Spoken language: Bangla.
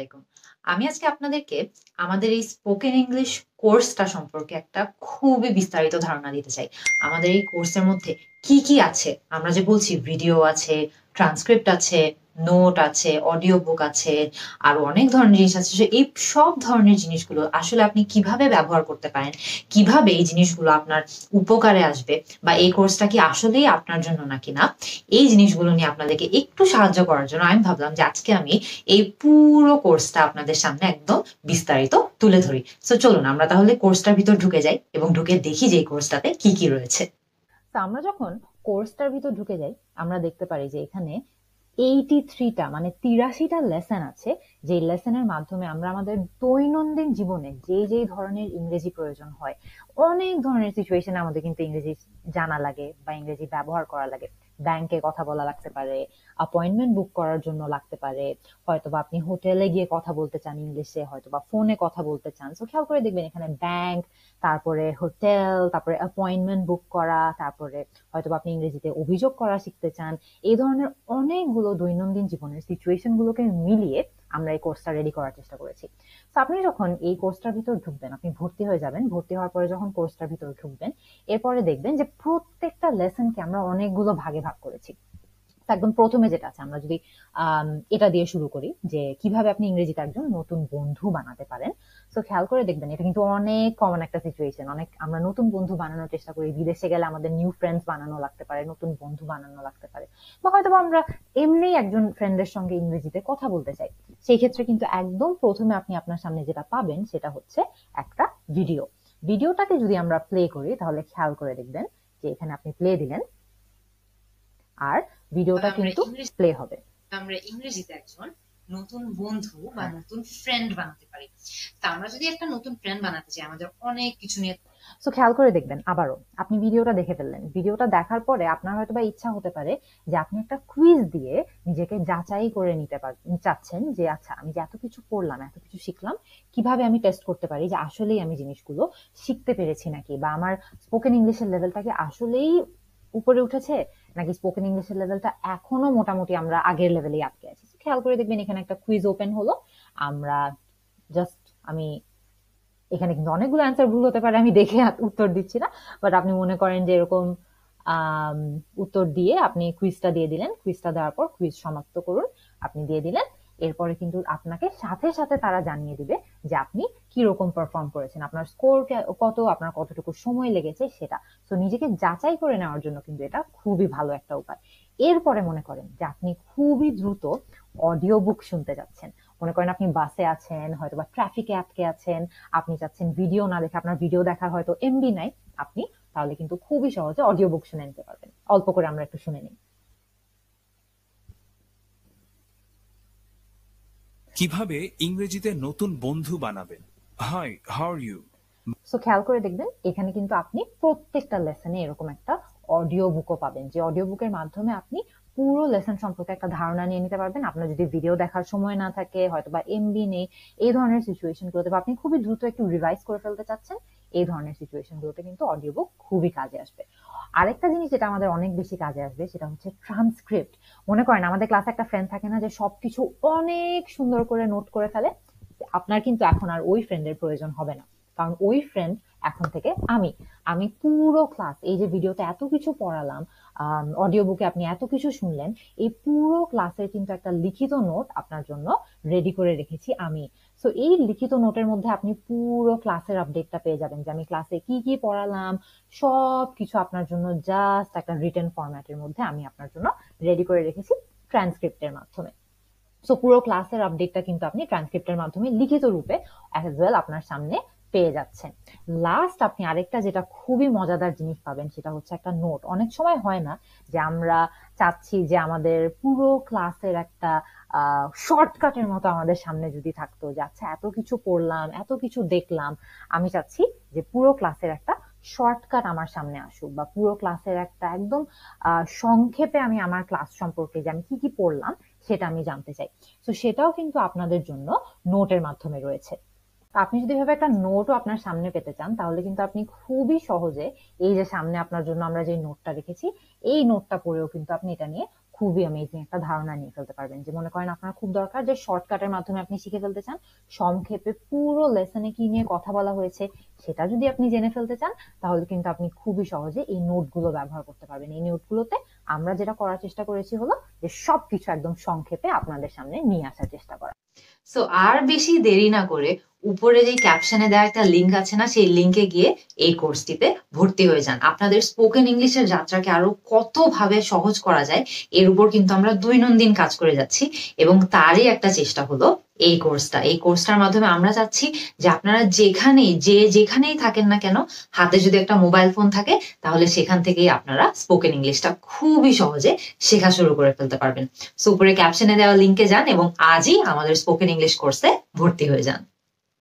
আলাইকুম। আমি আজকে আপনাদেরকে আমাদের এই স্পোকেন ইংলিশ কোর্সটা সম্পর্কে একটা খুবই বিস্তারিত ধারণা দিতে চাই। আমাদের এই কোর্সের মধ্যে কি আছে? আমরা যে বলছি ভিডিও আছে, ট্রান্সক্রিপ্ট আছে, নোট আছে, অডিও বুক আছে, আরো অনেক ধরনের জিনিস আছে। এই সব ধরনের জিনিসগুলো আসলে আপনি কিভাবে ব্যবহার করতে পারেন? কিভাবে এই জিনিসগুলো আপনার উপকারে আসবে? বা এই কোর্সটা কি আসলেই আপনার জন্য নাকি না? এই জিনিসগুলো নিয়ে আপনাদেরকে একটু সাহায্য করার জন্য আমি ভাবলাম যে আজকে আমি এই পুরো কোর্সটা আপনাদের সামনে একদম বিস্তারিত তুলে ধরি। সো চলুন আমরা তাহলে কোর্সটার ভিতর ঢুকে যাই এবং ঢুকে দেখি যে এই কোর্সটাতে কি রয়েছে। তো আমরা যখন কোর্সটার ভিতর ঢুকে যাই আমরা দেখতে পারি যে এখানে 83টা মানে 83টা লেসন আছে, যে লেসনের মাধ্যমে আমরা আমাদের দৈনন্দিন জীবনে যেই ধরনের ইংরেজি প্রয়োজন হয়, অনেক ধরনের সিচুয়েশনে আমাদের কিন্তু ইংরেজি জানা লাগে বা ইংরেজি ব্যবহার করা লাগে। ব্যাংকে কথা বলা লাগতে পারে, অ্যাপয়েন্টমেন্ট বুক করার জন্য লাগতে পারে, হয়তোবা আপনি হোটেলে গিয়ে কথা বলতে চান ইংলিশে, হয়তোবা ফোনে কথা বলতে চান। তো খেয়াল করে দেখবেন এখানে ব্যাংক, তারপরে হোটেল, তারপরে অ্যাপয়েন্টমেন্ট বুক করা, তারপরে হয়তোবা আপনি ইংরেজিতে অভিযোগ করা শিখতে চান। এই ধরনের অনেকগুলো দৈনন্দিন জীবনের সিচুয়েশন গুলোকে মিলিয়ে আমরা এই কোর্সটা রেডি করার চেষ্টা করেছি। তো আপনি যখন এই কোর্সটার ভিতর ঢুকবেন, আপনি ভর্তি হয়ে যাবেন, ভর্তি হওয়ার পরে যখন কোর্সটার ভিতর ঢুকবেন, এরপরে দেখবেন যে প্রত্যেকটা লেসনকে আমরা অনেকগুলো ভাগে ভাগ করেছি। একদম প্রথমে যেটা আছে, আমরা যদি এটা দিয়ে শুরু করি যে কিভাবে আপনি ইংরেজিতে একজন নতুন বন্ধু বানাতে পারেন। তো খেয়াল করে দেখবেন এটা কিন্তু অনেক কমন একটা সিচুয়েশন। অনেক আমরা নতুন বন্ধু বানানোর চেষ্টা করি, বিদেশে গেলে আমাদের নিউ ফ্রেন্ডস বানানো লাগতে পারে, নতুন বন্ধু বানানো লাগতে পারে, বা হয়তো আমরা এমনি একজন ফ্রেন্ডের সঙ্গে ইংরেজিতে কথা বলতে চাই। সেই ক্ষেত্রে কিন্তু একদম প্রথমে আপনি আপনার সামনে যেটা পাবেন সেটা হচ্ছে একটা ভিডিও। ভিডিওটাকে যদি আমরা প্লে করি তাহলে খেয়াল করে দেখবেন যে এখানে আপনি প্লে দিলেন আর ভিডিওটা কিন্তু প্লে হবে। আমরা ইংরেজিতে একজন নতুন বন্ধু বা নতুন ফ্রেন্ড বানাতে পারি। তা আমরা যদি একটা নতুন ফ্রেন্ড বানাতে চাই আমাদের অনেক কিছু নিয়ে। সো খেয়াল করে দেখবেন, আবারও আপনি ভিডিওটা দেখে ফেললেন, ভিডিওটা দেখার পরে আপনার হয়তো বা ইচ্ছা হতে পারে যে আপনি একটা কুইজ দিয়ে নিজেকে যাচাই করে নিতে চাচ্ছেন যে আচ্ছা আমি যে এত কিছু পড়লাম, এত কিছু শিখলাম, কিভাবে আমি টেস্ট করতে পারি যে আসলেই আমি জিনিসগুলো শিখতে পেরেছি নাকি, বা আমার স্পোকেন ইংলিশের লেভেলটা কি আসলেই উপরে উঠেছে, নাকি স্পোকেন ইংলিশের লেভেলটা এখনো মোটামুটি আমরা আগের লেভেলেই আটকে আছি। খেয়াল করে দেখবেন এখানে একটা কুইজ ওপেন হলো। আমরা আমি এখানে কিন্তু অনেকগুলো অ্যান্সার ভুল হতে পারে, আমি দেখে উত্তর দিচ্ছি না, বাট আপনি মনে করেন যে এরকম উত্তর দিয়ে আপনি কুইজটা দিয়ে দিলেন, কুইজটা দেওয়ার পর কুইজ সমাপ্ত করুন, আপনি দিয়ে দিলেন। এরপরে কিন্তু আপনাকে সাথে সাথে তারা জানিয়ে দিবে যে আপনি কি রকম পারফর্ম করেছেন, আপনার স্কোর কত, আপনার কতটুকু সময় লেগেছে সেটা। তো নিজেকে যাচাই করে নেওয়ার জন্য কিন্তু এটা খুবই ভালো একটা উপায়। এরপরে মনে করেন যে আপনি খুবই দ্রুত অডিও বুক শুনতে যাচ্ছেন, মনে করেন আপনি বাসে আছেন, হয়তো বা ট্রাফিকে আটকে আছেন, আপনি চাচ্ছেন ভিডিও না দেখে, আপনার ভিডিও দেখার হয়তো এমবি নাই, আপনি তাহলে কিন্তু খুবই সহজে অডিও বুক শুনে নিতে পারবেন। অল্প করে আমরা একটু শুনে নিই। কিভাবে ইংরেজিতে নতুন বন্ধু বানাবেন। Hi, how are you? So খেয়াল করে দেখবেন এখানে কিন্তু আপনি প্রত্যেকটা লেসনে এরকম একটা অডিও বুকও পাবেন, যে অডিও বুকের মাধ্যমে আপনি পুরো লেসন সম্পর্কে একটা ধারণা নিয়ে নিতে পারবেন। আপনার যদি ভিডিও দেখার সময় না থাকে, হয়তো বা এমবি নেই, এই ধরনের সিচুয়েশন গুলোতে, বা আপনি খুবই দ্রুত একটু রিভাইজ করে ফেলতে চাচ্ছেন, এই ধরনের সিচুয়েশন গুলোতে কিন্তু অডিও বুক খুবই কাজে আসবে। আরেকটা জিনিস যেটা আমাদের অনেক বেশি কাজে আসবে সেটা হচ্ছে ট্রান্সক্রিপ্ট। মনে করেন আমাদের ক্লাসে একটা ফ্রেন্ড থাকে না যে সবকিছু অনেক সুন্দর করে নোট করে ফেলে, আপনার কিন্তু এখন আর ওই ফ্রেন্ডের প্রয়োজন হবে না, কারণ ওই ফ্রেন্ড এখন থেকে আমি পুরো ক্লাস, এই যে ভিডিওতে এত কিছু পড়ালাম, অডিও বুকে আপনি এত কিছু শুনলেন, এই পুরো ক্লাসের কিন্তু একটা লিখিত নোট আপনার জন্য রেডি করে রেখেছি আমি। সো এই লিখিত নোটের মধ্যে আপনি পুরো ক্লাসের আপডেটটা পেয়ে যাবেন, যে আমি ক্লাসে কি পড়ালাম সব কিছু আপনার জন্য জাস্ট একটা রিটেন ফরম্যাটের মধ্যে আমি আপনার জন্য রেডি করে রেখেছি ট্রান্সক্রিপ্টের মাধ্যমে। সো পুরো ক্লাসের আপডেটটা কিন্তু আপনি ট্রান্সক্রিপ্টের মাধ্যমে লিখিত রূপে অ্যাজ ওয়েল আপনার সামনে পেয়ে যাচ্ছেন। লাস্ট আপনি আরেকটা যেটা খুবই মজাদার জিনিস পাবেন সেটা হচ্ছে একটা নোট। অনেক সময় হয় না যে আমরা চাচ্ছি যে আমাদের পুরো ক্লাসের একটা শর্টকাটের মতো আমাদের সামনে যদি থাকতো, যে আচ্ছা এত কিছু পড়লাম, এত কিছু দেখলাম, আমি চাচ্ছি যে পুরো ক্লাসের একটা শর্টকাট আমার সামনে আসুক, বা পুরো ক্লাসের একটা একদম সংক্ষেপে আমি আমার ক্লাস সম্পর্কে যে আমি কি পড়লাম সেটা আমি জানতে চাই। তো সেটাও কিন্তু আপনাদের জন্য নোটের মাধ্যমে রয়েছে। আপনি যদি এভাবে একটা নোটও আপনার সামনে পেতে চান তাহলে কিন্তু আপনি খুবই সহজে এই যে সামনে আপনার জন্য আমরা যে নোটটা রেখেছি এই নোটটা পড়েও কিন্তু আপনি এটা নিয়ে খুবই অ্যামেজিং একটা ধারণা নিয়ে ফেলতে পারবেন। যে মনে করেন আপনার খুব দরকার যে শর্টকাটের মাধ্যমে আপনি শিখে ফেলতে চান, সংক্ষেপে পুরো লেসনে কি নিয়ে কথা বলা হয়েছে সেটা যদি আপনি জেনে ফেলতে চান, তাহলে কিন্তু আপনি খুবই সহজে এই নোটগুলো ব্যবহার করতে পারবেন। এই নোটগুলোতে আমরা যেটা করার চেষ্টা করেছি হলো যে সবকিছু একদম সংক্ষেপে আপনাদের সামনে নিয়ে আসার চেষ্টা করা। সো আর বেশি দেরি না করে উপরে যে ক্যাপশনে দেওয়া একটা লিঙ্ক আছে না, সেই লিঙ্কে গিয়ে এই কোর্সটিতে ভর্তি হয়ে যান। আপনাদের স্পোকেন ইংলিশের যাত্রাকে আরো কতভাবে সহজ করা যায় এর উপর কিন্তু আমরা দৈনন্দিন কাজ করে যাচ্ছি, এবং তারই একটা চেষ্টা হলো এই কোর্সটা। এই কোর্সটার মাধ্যমে আমরা চাচ্ছি যে আপনারা যেখানেই থাকেন না কেন, হাতে যদি একটা মোবাইল ফোন থাকে তাহলে সেখান থেকেই আপনারা স্পোকেন ইংলিশটা খুবই সহজে শেখা শুরু করে ফেলতে পারবেন। সো উপরে ক্যাপশনে দেওয়া লিঙ্কে যান এবং আজই আমাদের স্পোকেন ইংলিশ কোর্সে ভর্তি হয়ে যান।